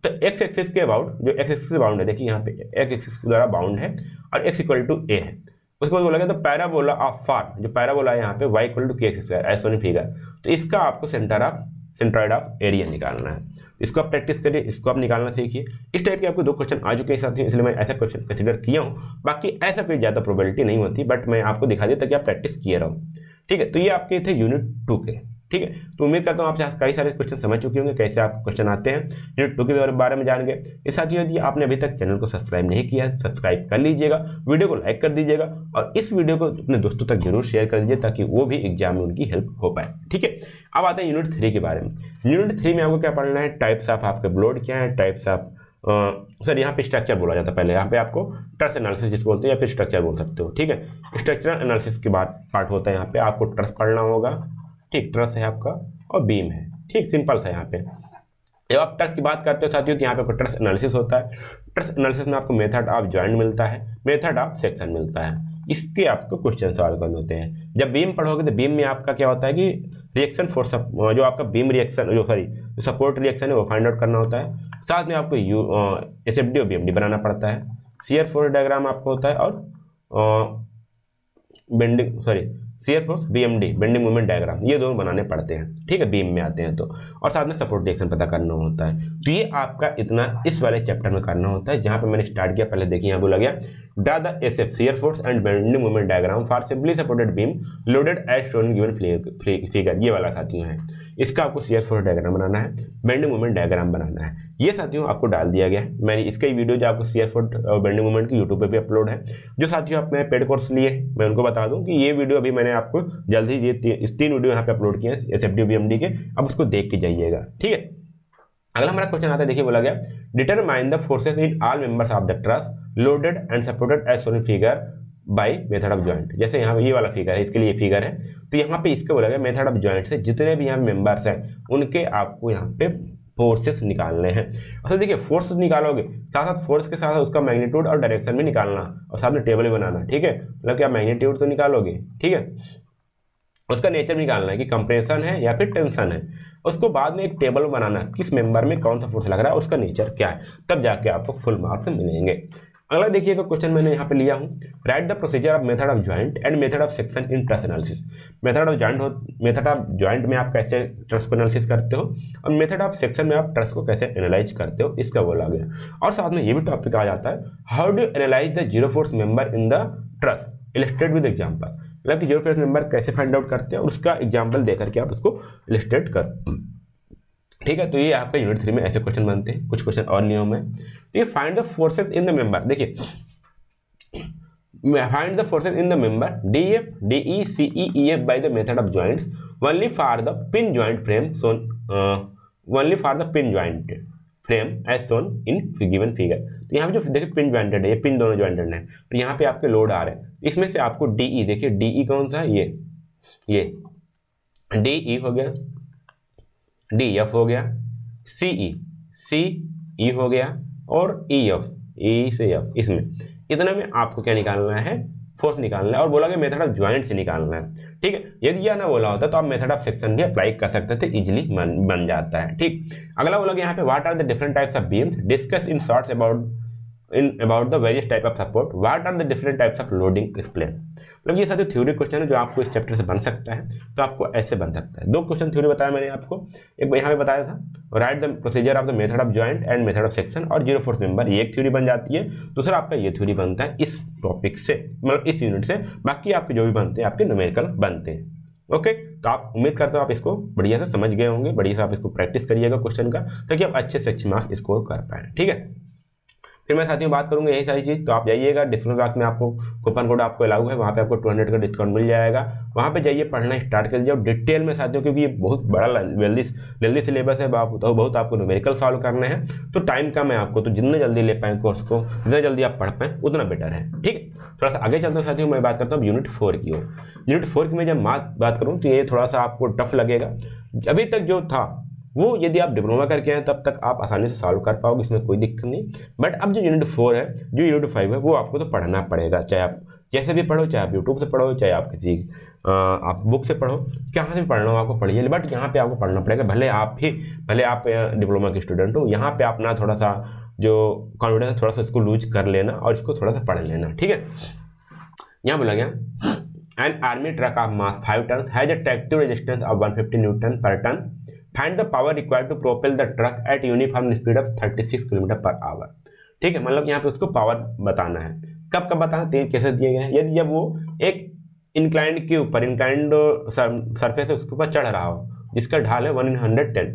तो x एक्सिस के अबाउट, जो x एक्सिस बाउंड है, देखिए यहाँ पे x एक्सिस के द्वारा बाउंड है और x इक्वल टू ए है। उसके बाद बोला गया तो पैराबोला ऑफ फार, जो पैराबोला है यहाँ पे y equal to K X square as shown in figure, तो इसका आपको सेंट्रॉइड ऑफ एरिया निकालना है। इसको आप प्रैक्टिस करिए, इसको आप निकालना सीखिए। इस टाइप के आपको 2 क्वेश्चन आ चुके हैं साथियों, इसलिए मैं ऐसा क्वेश्चन कंसिडर किया हूँ। बाकी ऐसा कोई ज़्यादा प्रोबेबिलिटी नहीं होती, बट मैं आपको दिखा दिया ताकि आप प्रैक्टिस किए रहो, ठीक है। तो ये आपके थे यूनिट 2 के, ठीक है। तो उम्मीद करता हूँ आप कई सारे क्वेश्चन समझ चुके होंगे, कैसे आपको क्वेश्चन आते हैं, यूनिट 2 के बारे में जान गए। इस साथियों यदि आपने अभी तक चैनल को सब्सक्राइब नहीं किया है, सब्सक्राइब कर लीजिएगा, वीडियो को लाइक कर दीजिएगा और इस वीडियो को अपने दोस्तों तक जरूर शेयर कर दीजिए ताकि वो भी एग्जाम में उनकी हेल्प हो पाए, ठीक है। अब आते हैं यूनिट 3 के बारे में। यूनिट 3 में आपको क्या पढ़ना है, टाइप्स ऑफ आपके ब्लोड क्या है, टाइप्स ऑफ सर यहाँ पे स्ट्रक्चर बोला जाता है, पहले यहाँ पे आपको ट्रस एनालिसिस जिसको बोलते हैं या फिर स्ट्रक्चर बोल सकते हो, ठीक है। स्ट्रक्चरल एनालिसिस के बाद पार्ट होता है, यहाँ पे आपको ट्रस पढ़ना होगा, ठीक। ट्रस है आपका और बीम है, ठीक, सिंपल सा। यहाँ पे जब आप ट्रस की बात करते हो साथियों तो यहाँ पे ट्रस एनालिसिस होता है। ट्रस एनालिसिस में आपको मेथड ऑफ जॉइंट मिलता है, मेथड ऑफ सेक्शन मिलता है, इसके आपको क्वेश्चन सॉल्व करने होते हैं। जब बीम पढ़ोगे तो बीम में आपका क्या होता है कि रिएक्शन फोर्स, जो आपका बीम रिएक्शन, जो सपोर्ट रिएक्शन है वो फाइंड आउट करना होता है। साथ में आपको SFD और BMD बनाना पड़ता है। शियर फोर्स डायग्राम आपको होता है और shear force BMD bending moment diagram, ये दोनों बनाने पड़ते हैं, ठीक है, बीम में आते हैं तो। और साथ में सपोर्ट रिएक्शन पता करना होता है। तो ये आपका इतना इस वाले चैप्टर में करना होता है, जहाँ पे मैंने स्टार्ट किया। पहले देखिए यहाँ बोला गया draw the SF shear force and bending moment diagram for simply supported beam loaded as shown given figure, ये वाला साथियों है। इसका आपको शियर फोर्स डायग्राम बनाना है, बेंडिंग मोमेंट डायग्राम बनाना है, ये साथियों आपको डाल दिया गया है। मैंने इसका ही वीडियो जो आपको शियर फोर्स और बेंडिंग मोमेंट की यूट्यूब पे भी अपलोड है। जो साथियों आप मैं पेड कोर्स लिए मैं उनको बता दूं कि ये वीडियो अभी मैंने आपको जल्द ही ये 3 वीडियो यहाँ पे अपलोड किए हैं SFD BMD के, अब उसको देख के जाइएगा, ठीक है। अगला हमारा क्वेश्चन आता है, देखिए बोला गया determine the forces in all members of the truss loaded and supported as shown in figure by method of joint. जैसे यहाँ ये वाला फिगर है, इसके लिए फिगर है, तो यहाँ पे इसका बोला गया मेथड ऑफ जॉइंट से जितने भी यहाँ मेंबर्स हैं उनके आपको यहाँ पे फोर्सेस निकालने हैं। अच्छा देखिए फोर्स निकालोगे, साथ साथ फोर्स के साथ उसका मैग्नीट्यूड और डायरेक्शन भी निकालना और साथ में टेबल भी बनाना, ठीक है। मतलब क्या मैग्नीट्यूड तो निकालोगे, ठीक है, उसका नेचर निकालना है कि कंप्रेशन है या फिर टेंशन है। उसको बाद में एक टेबल बनाना किस मेंबर में कौन सा फोर्स लग रहा है, उसका नेचर क्या है, तब जाके आपको फुल मार्क्स मिलेंगे। अगला देखिएगा क्वेश्चन मैंने यहाँ पे लिया हूँ, right the procedure of method of joint and method of section in truss analysis. Method of joint में आप कैसे ट्रस को एनालिसिस करते हो और मेथड ऑफ सेक्शन में आप ट्रस को कैसे एनालाइज करते हो, इसका बोला गया। और साथ में ये भी टॉपिक आ जाता है, how do analyse the zero force member in the truss illustrate with example, मतलब कि जीरो फोर्स मेंबर कैसे फाइंड आउट करते हैं और उसका एग्जाम्पल दे करके आप उसको इलस्ट्रेट कर, ठीक है। तो ये आपका यूनिट 3 में ऐसे क्वेश्चन बनते हैं। कुछ क्वेश्चन और लिया हूं मैं, तो ये find the forces in the member. देखिए find the forces in the member DF DE CE EF by the method of joints only for the pin joint frame shown, only for the pin joint frame as shown in given figure. तो यहाँ पे जो देखिए pin jointed है, ये pin दोनों jointed है, तो यहाँ पे आपके लोड आ रहे हैं, इसमें से आपको DE, देखिए DE कौन सा है, ये DE हो गया, DF हो गया, CE हो गया और EF E से F, इसमें इतना में आपको क्या निकालना है, फोर्स निकालना है। और बोला गया मेथड ऑफ जॉइंट से निकालना है, ठीक है। यदि यह ना बोला होता तो आप मेथड ऑफ सेक्शन भी अप्लाई कर सकते थे, इजीली बन जाता है, ठीक। अगला बोला गया यहाँ पे what are the different types of beams, discuss in shorts about the various type of support, what are the different types of loading, explain. मतलब ये सारे थ्योरी क्वेश्चन है जो आपको इस चैप्टर से बन सकता है, तो आपको ऐसे बन सकता है। 2 क्वेश्चन थ्योरी बताया मैंने आपको, एक यहाँ पे बताया था right the procedure of the method of joint and method of section और जीरो फोर्स मेंबर, ये एक थ्योरी बन जाती है। दूसरा आपका ये थ्योरी बनता है इस टॉपिक से, मतलब इस यूनिट से। बाकी आपके जो भी बनते हैं आपके न्यूमेरिकल बनते हैं, ओके, तो आप उम्मीद करते हो आप इसको बढ़िया से समझ गए होंगे, बढ़िया से आप इसको प्रैक्टिस करिएगा क्वेश्चन का, ताकि आप अच्छे से अच्छे मार्क्स स्कोर कर पाए। ठीक है, फिर मैं साथियों बात करूंगा यही सारी चीज़। तो आप जाइएगा, डिस्क्रिप्शन बॉक्स में आपको कूपन कोड आपको अलाउ है, वहाँ पे आपको 200 का डिस्काउंट मिल जाएगा। वहाँ पे जाइए, पढ़ना स्टार्ट कर दीजिए डिटेल में साथियों, क्योंकि ये बहुत बड़ा जल्दी सिलेबस है, बहुत आपको न्यूमेरिकल सॉल्व करने हैं, तो टाइम कम है आपको, तो जितने जल्दी ले पाएँ कोर्स को, जितना जल्दी आप पढ़ पाएँ उतना बेटर है। ठीक है, थोड़ा सा आगे चलते हैं साथियों, मैं बात करता हूँ यूनिट 4 की ओर। यूनिट 4 की मैं जब बात करूँ तो ये थोड़ा सा आपको टफ लगेगा। अभी तक जो था वो यदि आप डिप्लोमा करके हैं तब तक आप आसानी से सॉल्व कर पाओगे, इसमें कोई दिक्कत नहीं। बट अब जो यूनिट 4 है, जो यूनिट 5 है, वो आपको तो पढ़ना पड़ेगा, चाहे आप जैसे भी पढ़ो, चाहे आप यूट्यूब से पढ़ो, चाहे आप किसी आप बुक से पढ़ो, कहाँ से भी पढ़ना हो आपको पढ़िए, बट यहाँ पे आपको पढ़ना पड़ेगा। भले आप डिप्लोमा के स्टूडेंट हो, यहाँ पे अपना थोड़ा सा जो कॉन्फिडेंस है थोड़ा सा इसको लूज कर लेना और इसको थोड़ा सा पढ़ लेना। ठीक है, यहाँ बोला गया an army truck of mass 5 ton has a tractive resistance of 150 newton per ton, find the power required to propel the truck at uniform speed of 36 kilometre per hour. ठीक है, मतलब यहाँ पे उसको पावर बताना है, कब कब बताना, तेज कैसे दिए गए हैं। यदि जब वो एक इंक्लाइंड के ऊपर, इंक्लाइंड सरफेस है उसके ऊपर चढ़ रहा हो, जिसका ढाल है 1/110,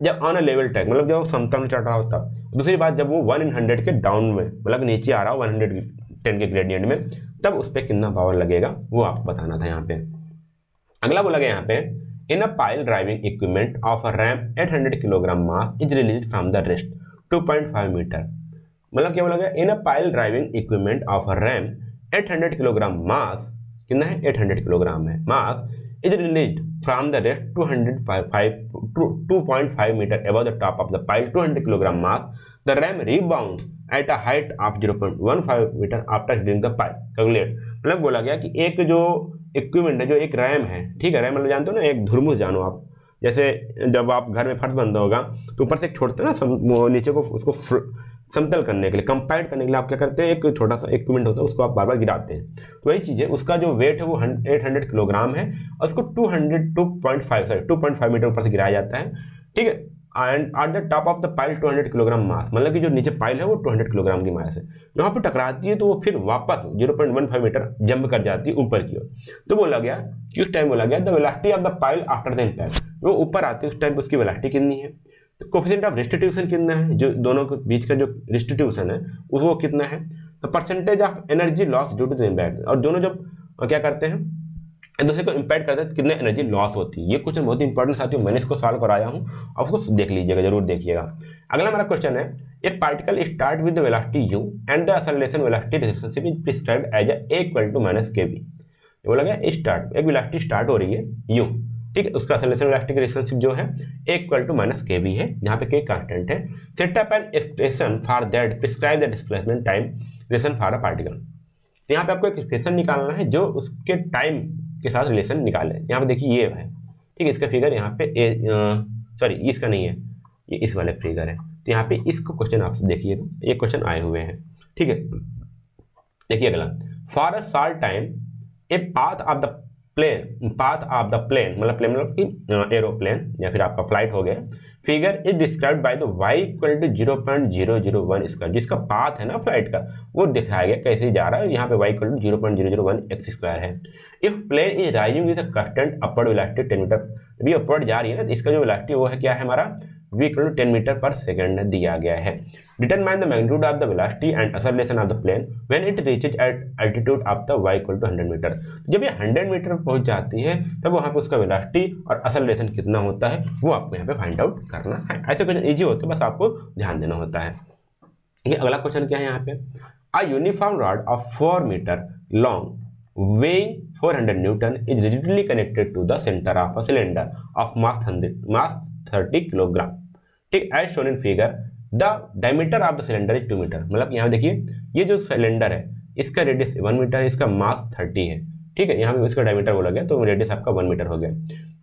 जब ऑन अ लेवल ट्रैक, मतलब जब वो समतल में चढ़ रहा हो तब। दूसरी बात, जब वो 1/100 के डाउन में, मतलब नीचे आ रहा हो 110 के ग्रेडियंट में, तब उस पर कितना पावर लगेगा वो आपको बताना था यहाँ पे। अगला बोला गया यहाँ पे, in a pile driving equipment of a ram 800 kilogram mass is release from the rest 2.5 metre. मतलब क्या बोला गया, in a pile driving equipment of a ram 800 kilogram mass, कितना है 800 किलोग्राम है mass, is release from the rest 2.5 metre above the top of the pile 200 kilogram mass, the ram rebounds at a height of 0.15 metre after hitting the pile. Calculate, मतलब बोला गया कि एक जो equipment है, जो एक रैम है, ठीक है, रैम मतलब जानते हो ना, एक धुरमुस जानो आप, जैसे जब आप घर में फर्श बंद होगा तो ऊपर से एक छोड़ते हैं ना नीचे को, उसको समतल करने के लिए, कंपाइल्ड करने के लिए आप क्या करते हैं, एक छोटा सा इक्विपमेंट होता है उसको आप बार बार गिराते हैं। तो वही चीज़ है, उसका जो वेट है वो 800 किलोग्राम है और उसको 2.5 मीटर ऊपर से गिराया जाता है। ठीक है, and at the top of the pile 200 kilogram mass, मतलब कि जो नीचे पाइल है वो 200 किलोग्राम की मास है। यहाँ पर टकराती है तो वो फिर वापस 0.15 मीटर जंप कर जाती है ऊपर की ओर। तो बोला गया कि उस टाइम बोला गया the velocity of the pile after the impact, वो ऊपर आती है उस टाइम उसकी वेलोसिटी कितनी है, तो कोफिशिएंट ऑफ रिस्टिट्यूशन कितना है, जो दोनों के बीच का जो रिस्टिट्यूशन है वो कितना है, तो percentage of energy loss due to the impact, और दोनों जब क्या करते हैं एक दूसरे को इम्पैक्ट करते हैं, कितने एनर्जी लॉस होती है। ये क्वेश्चन बहुत इंपॉर्टेंट साथियों, मैंने इसको सॉल्व कराया हूँ, आप उसको देख लीजिएगा, जरूर देखिएगा। अगला हमारा क्वेश्चन है, a particle start with the velocity u and the acceleration velocity relationship is prescribed as a equal to -kv। बोला गया स्टार्ट, एक वेलोसिटी स्टार्ट हो रही है u, ठीक है, उसका एक्सेलरेशन वेलोसिटी का रिलेशनशिप जो है a इक्वल टू -kv है, जहाँ पे k कांस्टेंट है। Set up an expression for that prescribe the displacement time relation for a particle. यहाँ पे आपको एक एक्सप्रेशन निकालना है जो उसके टाइम के साथ रिलेशन निकाले। यहाँ पे देखिए ये है, ठीक है, इसका फिगर यहाँ पे सॉरी इसका नहीं है, ये इस वाले फिगर है। तो यहाँ पे इसको क्वेश्चन आप देखिएगा, ये क्वेश्चन आए हुए हैं, ठीक है। देखिए अगला, for a short time a path of the plane, मतलब प्लेन मतलब कि एरोप्लेन या फिर आपका फ्लाइट हो गया, figure is described by the y equal to 0.001 square, जिसका पाथ है ना फ्लाइट का वो दिखाया गया कैसे जा रहा है। यहाँ पे y equal to 0.001 x square है। If plane is rising with a constant upward velocity 10 metre, अभी अपवर्ड जा रही है ना, इसका जो वेलोसिटी वो है क्या है हमारा v इक्वल टू 10 मीटर पर सेकेंड दिया गया है। Determine the magnitude of the velocity and acceleration of the plane when it reaches at altitude of the y equal to 100 metre. जब ये 100 मीटर पहुंच जाती है तब वहाँ पे उसका वेलोसिटी और एक्सेलरेशन कितना होता है वो आपको यहाँ पे फाइंड आउट करना है। ऐसे क्वेश्चन इजी होते हैं, बस आपको ध्यान देना होता है। ये अगला क्वेश्चन क्या है यहाँ पे, a uniform rod of 4 metre long weighing 400 Newton is rigidly connected to the center of a cylinder of mass 30 kilogram. ठीक, as shown in figure, the diameter of the cylinder is 2 metre. मतलब यहाँ देखिए ये जो cylinder है इसका radius 1 metre है, इसका मास 30 है, ठीक है, यहाँ पे इसका डायमीटर बोला गया तो रेडियस आपका 1 मीटर हो गया।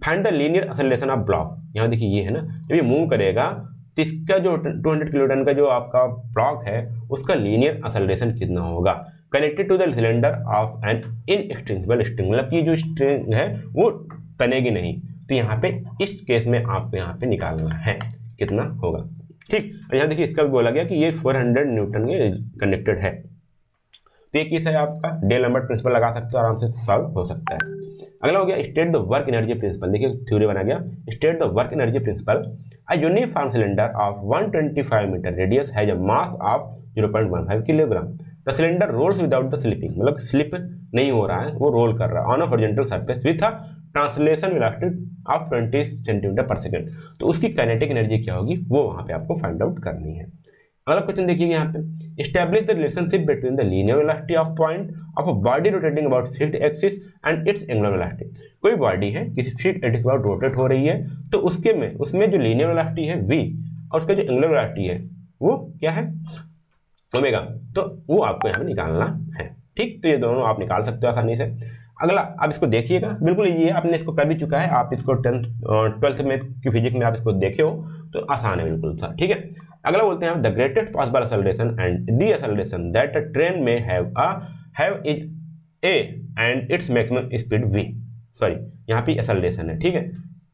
Find the linear acceleration of block, यहाँ देखिए ये है ना, जब ये मूव करेगा तो इसका जो 200 किलोटन का जो आपका ब्लॉक है उसका लीनियर एक्सेलरेशन कितना होगा connected to the cylinder of an inextensible string, मतलब कि जो स्ट्रिंग है वो तनेगी नहीं। तो यहाँ पे इस केस में आपको यहाँ पे निकालना है कितना होगा, ठीक। और यहाँ देखिए इसका भी बोला गया कि ये 400 न्यूटन के कनेक्टेड है। तो ये किस है आपका डेल नंबर प्रिंसिपल लगा सकते हो, आराम से सॉल्व हो सकता है। अगला हो गया state the work energy principle. देखिए थ्योरी बना गया, state the work energy principle. A uniform cylinder of 125 metre radius has a mass of 0.15 kilogram. The cylinder rolls without the slipping, मतलब स्लिप नहीं हो रहा है, वो रोल कर रहा है on a horizontal surface with a translation velocity of 20 centimetre पर सेकेंड। तो उसकी काइनेटिक एनर्जी क्या होगी वो वहां पे आपको फाइंड आउट करनी है। अगला क्वेश्चन देखिए यहाँ पे, establish the relationship between the linear velocity of point of a body rotating about fixed axis and it's angular velocity. कोई बॉडी है किसी फिक्स्ड एक्सिस पर रोटेट हो रही है, तो उसमें जो लीनियर वेलोसिटी है v और उसका जो एंगुलर वेलोसिटी है वो क्या है ओमेगा, तो वो आपको यहाँ पे निकालना है। ठीक, तो ये दोनों आप निकाल सकते हो आसानी से। अगला आप इसको देखिएगा, बिल्कुल ये आपने इसको कर भी चुका है, आप इसको 12th में की फिजिक्स में आप इसको देखे हो तो आसान है बिल्कुल सा। ठीक है, अगला बोलते हैं the greatest possible acceleration and deceleration that a train may have is a and its maximum speed v। Sorry, यहाँ पे एक्सेलरेशन है। ठीक है,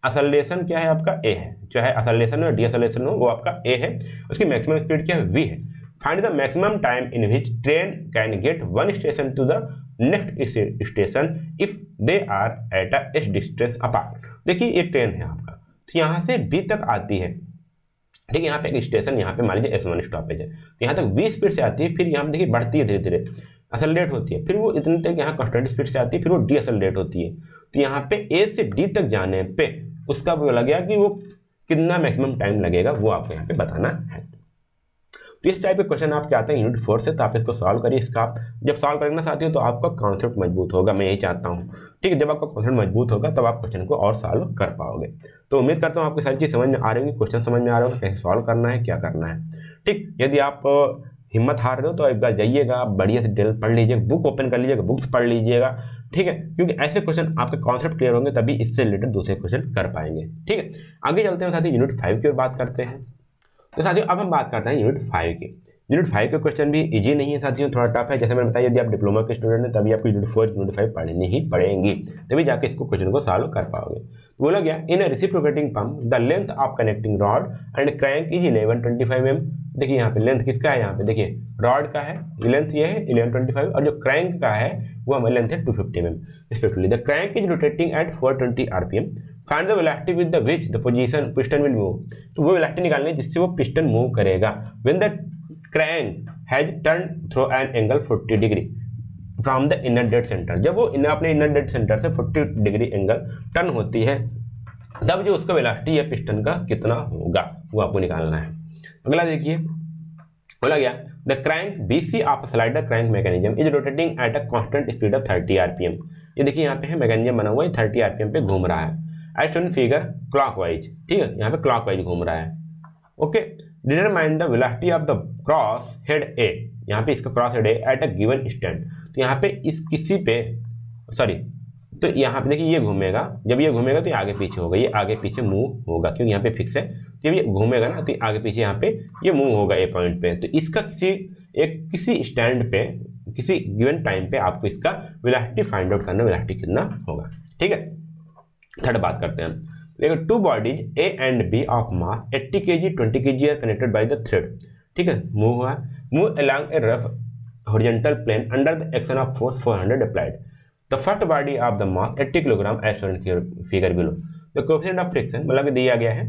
एक्सेलरेशन क्या है आपका a है, चाहे एक्सेलरेशन हो डी एक्सेलरेशन हो वो आपका a है, उसकी मैक्सिमम स्पीड क्या है v है। Find the maximum time in which train can get one station to the next station if they are at a distance apart. देखिए एक ट्रेन है आपका, तो यहाँ से b तक आती है। ठीक है, यहाँ पे एक स्टेशन, यहाँ पे मान लीजिए S1 स्टॉपेज है, तो यहाँ तक 20 स्पीड से आती है, फिर यहाँ पे देखिए बढ़ती है धीरे धीरे, एक्सेलरेट होती है, फिर वो इतने तक यहाँ कांस्टेंट स्पीड से आती है, फिर वो डी एक्सेलरेट होती है। तो यहाँ पे A से D तक जाने पे उसका वो लग गया कि वो कितना मैक्सिमम टाइम लगेगा वो आपको यहाँ पे बताना है। तो इस टाइप के क्वेश्चन आपके आते हैं यूनिट 4 से, तो आप इसको सॉल्व करिए। इसका आप जब सॉल्व करना चाहते हो तो आपका कॉन्सेप्ट मजबूत होगा, मैं यही चाहता हूँ। ठीक है, जब आपका कॉन्सेप्ट मजबूत होगा तब आप क्वेश्चन को और सॉल्व कर पाओगे। तो उम्मीद करता हूँ आपको सारी चीज़ समझ में आ रही होगी, क्वेश्चन समझ में आ रहा होगा, कैसे सॉल्व करना है, क्या करना है। ठीक, यदि आप हिम्मत हार रहे हो तो एक बार जाइएगा, बढ़िया से डिटेल पढ़ लीजिएगा, बुक ओपन कर लीजिएगा, बुक्स पढ़ लीजिएगा। ठीक है, क्योंकि ऐसे क्वेश्चन आपके कॉन्सेप्ट क्लियर होंगे तभी इससे रिलेटेड दूसरे क्वेश्चन कर पाएंगे। ठीक है, आगे चलते हैं साथियों, यूनिट 5 की ओर बात करते हैं। तो साथियों अब हम बात करते हैं यूनिट 5 की। यूनिट 5 के क्वेश्चन भी इजी नहीं है साथियों, थोड़ा टफ है। जैसे मैंने बताया, यदि आप डिप्लोमा के स्टूडेंट हैं तभी आपको यूनिट 4 यूनिट 5 पढ़नी ही पड़ेंगी, तभी जाके इसको क्वेश्चन को सॉल्व कर पाओगे। बोला गया in reciprocating pump the length of connecting rod and crank is 1125 mm। देखिए यहाँ पे लेंथ किसका है, यहाँ पे देखिए रॉड का है, लेंथ ये है 1125, और जो क्रैंक का है वो हमारी लेंथ है 250 mm respectively. The crank is rotating at 420 rpm। Find the velocity with the which the position piston will move. तो वो वेलोसिटी निकालनी है जिससे वो पिस्टन मूव करेगा। When the crank has turn through an angle 40 degree from the inner dead centre. जब वो अपने इनर डेड सेंटर से 40 डिग्री एंगल टर्न होती है तब जो उसका वेलोसिटी है पिस्टन का कितना होगा वो आपको निकालना है। अगला देखिए, बोला गया the crank BC of slider crank mechanism is rotating at a constant speed of 30 rpm। ये देखिए यहाँ पे है मैकेनिज्म बना हुआ है, 30 rpm पे घूम रहा है एज शोन फिगर क्लॉकवाइज। ठीक है, यहाँ पे क्लॉकवाइज घूम रहा है। Okay, determine the velocity of the cross head A। यहाँ पे इसका cross head A at a given stand. तो यहाँ पे इस किसी पे सॉरी, तो यहाँ पे देखिए ये घूमेगा, जब ये घूमेगा तो ये आगे पीछे होगा, ये आगे पीछे मूव होगा क्योंकि यहाँ पे फिक्स है। तो जब ये घूमेगा ना तो आगे पीछे यहाँ पे ये मूव होगा ए पॉइंट पे। तो इसका किसी स्टैंड पे किसी गिवन टाइम पे आपको इसका वेलोसिटी फाइंड आउट करना, वेलोसिटी कितना होगा। ठीक है, थर्ड बात करते हैं हम। देखो two bodies A and B of mass 80 kg 20 kg are connected by the thread. ठीक है, मूव हुआ, move along a rough horizontal plane under the action of force 400 applied. The first body of the mass 80 kilogram as shown figure below. The coefficient of friction मतलब दिया गया है,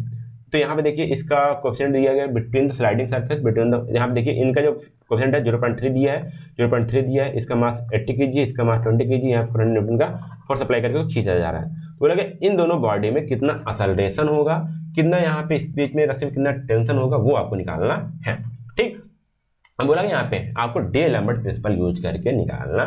तो यहाँ पे देखिए इसका कोएफिशिएंट दिया गया है between the sliding surface between the, यहाँ पे देखिए इनका जो कोएफिशिएंट है 0.3 दिया है, 0.3 दिया है, इसका मास 80 kg, इसका मास 20 kg, यहाँ 400 न्यूटन का फोर्स अप्लाई करके खींचा जा रहा है। तो बोला कि इन दोनों बॉडी में कितना एक्सेलरेशन होगा, कितना यहाँ पे स्पीड में रस्सी में कितना टेंशन होगा वो आपको निकालना है। ठीक, अब बोला कि यहाँ पे आपको डे लैम्बर्ट प्रिंसिपल यूज करके निकालना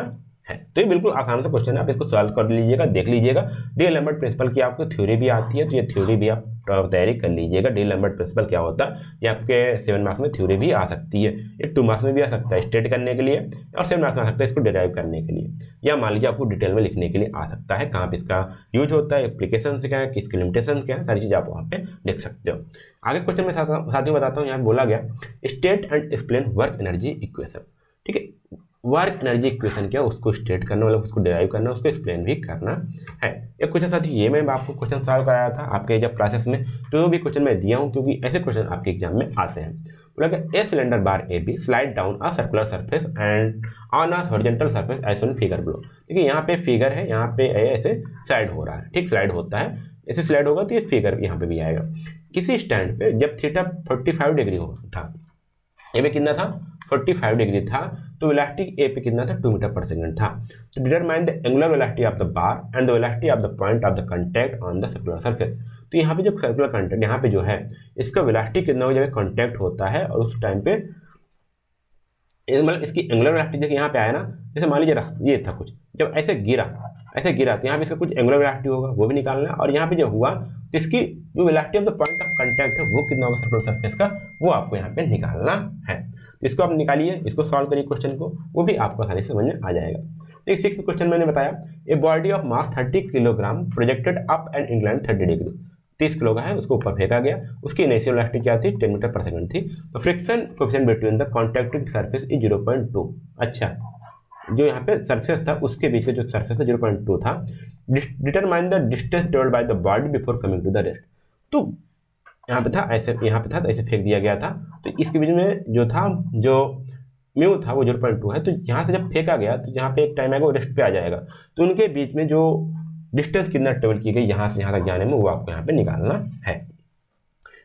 है। तो ये बिल्कुल आसान सा क्वेश्चन है, आप इसको सॉल्व कर लीजिएगा, देख लीजिएगा। डे लैम्बर्ट प्रिंसिपल की आपको थ्योरी भी आती है, तो ये थ्योरी भी आप तैयारी कर लीजिएगा। डे लैम्बर्ट प्रिंसिपल क्या होता है, ये आपके 7 मार्क्स में थ्योरी भी आ सकती है, ये 2 मार्क्स में भी आ सकता है स्टेट करने के लिए, और 7 मार्क्स में आ सकता है इसको डिराइव करने के लिए, या मान लीजिए आपको डिटेल में लिखने के लिए आ सकता है, कहाँ पे इसका यूज होता है, एप्लीकेशन क्या है, किसकी लिमिटेशन क्या है, सारी चीज़ आप वहाँ पे लिख सकते हो। आगे क्वेश्चन में साथियों बताता हूँ, यहाँ बोला गया state and explain work energy equation. ठीक है, वर्क एनर्जी इक्वेशन क्या है उसको स्टेट करना, मतलब उसको डिराइव करना, उसको एक्सप्लेन भी करना है। एक क्वेश्चन साथी ये मैं आपको क्वेश्चन सॉल्व कराया था आपके जब क्लासेस में, तो वो भी क्वेश्चन मैं दिया हूँ क्योंकि ऐसे क्वेश्चन आपके एग्जाम में आते हैं। बोला a cylinder bar A B slide down a circular surface and on a horizontal surface as shown figure below. देखिए यहाँ पे फिगर है, यहाँ पे ऐसे स्लाइड हो रहा है, ठीक, स्लाइड होता है, ऐसे स्लाइड होगा तो ये फिगर यहाँ पे भी आएगा। किसी स्टैंड पे जब थीटा 45 डिग्री हो था, ए पे कितना था 45 डिग्री था, तो वेलोसिटी ए पे कितना था 2 मीटर पर सेकंड था। तो determine the angular velocity of the bar and the velocity of the point of the contact on the circular surface. तो यहाँ पे जब सर्कुलर कांटेक्ट यहाँ पे जो है इसका वेलोसिटी कितना हो जब कांटेक्ट होता है और उस टाइम पे मतलब इसकी एंगुलर वेलोसिटी देखिए यहाँ पे आया ना, जैसे मान लीजिए ये था कुछ, जब ऐसे गिरा तो यहाँ पे इसका कुछ एंगुलर वेलोसिटी होगा वो भी निकालना है, और यहाँ पे जो हुआ तो इसकी जो velocity of the point of contact है वो कितना होगा सर्कुलर सरफेस का, वो आपको यहाँ पे निकालना है। इसको आप निकालिए, इसको सॉल्व करिए क्वेश्चन को, वो भी आपको आसानी से समझ में आ जाएगा। देखिए 6th क्वेश्चन मैंने बताया, a body of mass 30 kilogram projected up and incline 30 degree, 30 kilo का है, उसको ऊपर फेंका गया, उसकी इनिशियल वेलोसिटी क्या थी 10 मीटर पर सेकंड थी। तो friction coefficient between the contacting surface is 0.2। अच्छा, जो यहाँ पे सरफेस था उसके बीच का जो सरफेस था 0.2 था। Determine the distance travelled by the body before coming to the rest. तो यहाँ पे था ऐसे, यहाँ पे था तो ऐसे फेंक दिया गया था, तो इसके बीच में जो था जो म्यू था वो 0.2 है। तो यहाँ से जब फेंका गया तो यहाँ पे एक टाइम आएगा वो रेस्ट पे आ जाएगा, तो उनके बीच में जो डिस्टेंस कितना ट्रेवल की गई यहाँ से यहाँ तक जाने में, वो आपको यहाँ पे निकालना है।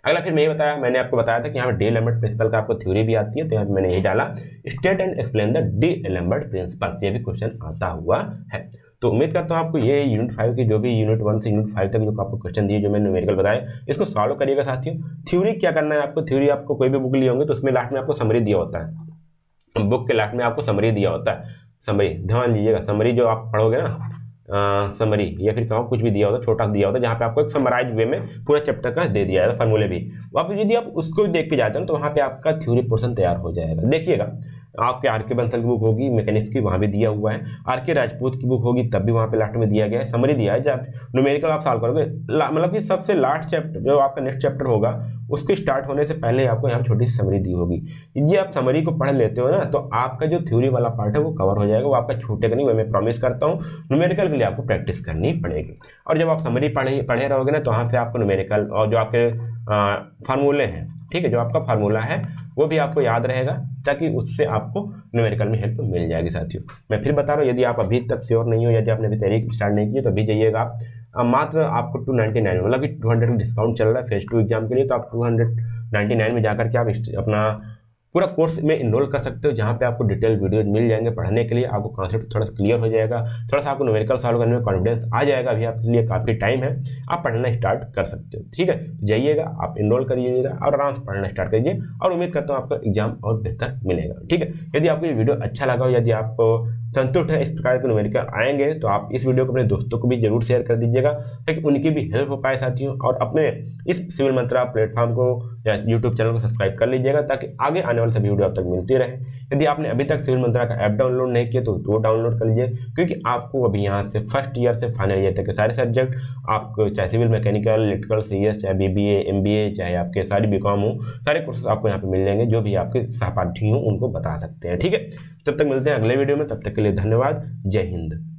अगला फिर मैंने आपको बताया था कि यहाँ पे डी एलम्बर्ट प्रिंसिपल का आपको थ्योरी भी आती है, तो यहाँ पे मैंने यही डाला, state and explain the D'Alembert principle, ये भी क्वेश्चन आता हुआ है। तो उम्मीद करता हूँ आपको ये यूनिट 5 की जो भी यूनिट 1 से यूनिट 5 तक जो आपको क्वेश्चन दिए, जो मैंने न्यूमेरिकल बताया, इसको सॉल्व करिएगा साथियों। थ्योरी क्या करना है आपको, थ्योरी आपको कोई भी बुक लिए होंगे तो उसमें लास्ट में आपको समरी दिया होता है, बुक के लास्ट में आपको समरी दिया होता है, समरी ध्यान लीजिएगा, समरी जो आप पढ़ोगे ना समरी या फिर कहो कुछ भी दिया होता, छोटा दिया होता, जहाँ पे आपको एक समराइज वे में पूरा चैप्टर का दे दिया है फॉर्मूले भी, आप यदि आप उसको देख के जाते हैं तो वहाँ पे आपका थ्योरी पोर्शन तैयार हो जाएगा। देखिएगा आपके आर के बंसल की बुक होगी मैकेनिक्स की, वहाँ भी दिया हुआ है, आर के राजपूत की बुक होगी तब भी वहाँ पे लास्ट में दिया गया है, समरी दिया है। जब न्यूमेरिकल आप सॉल्व करोगे मतलब कि सबसे लास्ट चैप्टर जो आपका नेक्स्ट चैप्टर होगा उसके स्टार्ट होने से पहले आपको यहाँ छोटी सी समरी दी होगी, ये आप समरी को पढ़ लेते हो ना तो आपका जो थ्योरी वाला पार्ट है वो कवर हो जाएगा, वो आपका छूटेगा नहीं, वो मैं प्रॉमिस करता हूँ। न्यूमेरिकल के लिए आपको प्रैक्टिस करनी पड़ेगी, और जब आप समरी पढ़े रहोगे ना तो वहाँ पे आपको न्यूमेरिकल और जो आपके फार्मूले हैं, ठीक है, जो आपका फार्मूला है वो भी आपको याद रहेगा, ताकि उससे आपको न्यूमेरिकल में हेल्प मिल जाएगी। साथियों मैं फिर बता रहा हूँ, यदि आप अभी तक श्योर नहीं हो, यदि आपने अभी तैयारी स्टार्ट नहीं की तो अभी जाइएगा आप, मात्र आपको 299 मतलब कि 200 का डिस्काउंट चल रहा है फेज 2 एग्जाम के लिए, तो आप 299 में जाकर के आप अपना पूरा कोर्स में इनरोल कर सकते हो, जहाँ पे आपको डिटेल वीडियोज मिल जाएंगे पढ़ने के लिए, आपको कॉन्सेप्ट थोड़ा सा क्लियर हो जाएगा, थोड़ा सा आपको न्यूमेरिकल सॉल्व करने में कॉन्फिडेंस आ जाएगा। अभी आपके लिए काफ़ी टाइम है, आप पढ़ना स्टार्ट कर सकते हो, ठीक है, जाइएगा आप इनरोल करिएगा और आराम से पढ़ना स्टार्ट करिए, और उम्मीद करता हूँ आपका एग्जाम और बेहतर मिलेगा, ठीक है। यदि आपको ये वीडियो अच्छा लगा हो, यदि आपको संतुष्ट है इस प्रकार के न्यूमेरिकल आएंगे, तो आप इस वीडियो को अपने दोस्तों को भी जरूर शेयर कर दीजिएगा, ताकि उनकी भी हेल्प हो पाए साथियों, और अपने इस सिविल मंत्रा प्लेटफॉर्म को या यूट्यूब चैनल को सब्सक्राइब कर लीजिएगा, ताकि आगे आने वाले सभी वीडियो आप तक मिलती रहे। यदि आपने अभी तक सिविल मंत्रा का ऐप डाउनलोड नहीं किया तो वो डाउनलोड कर लीजिए, क्योंकि आपको अभी यहाँ से फर्स्ट ईयर से फाइनल ईयर तक के सारे सब्जेक्ट, आपको चाहे सिविल, मैकेनिकल, इलेक्ट्रिकल, सीएस, चाहे बीबीए, एमबीए, चाहे आपके सारी बीकॉम हो, सारे कोर्सेज आपको यहाँ पे मिल जाएंगे, जो भी आपके सहपाठी हों उनको बता सकते हैं, ठीक है। तब तक मिलते हैं अगले वीडियो में, तब तक के लिए धन्यवाद, जय हिंद।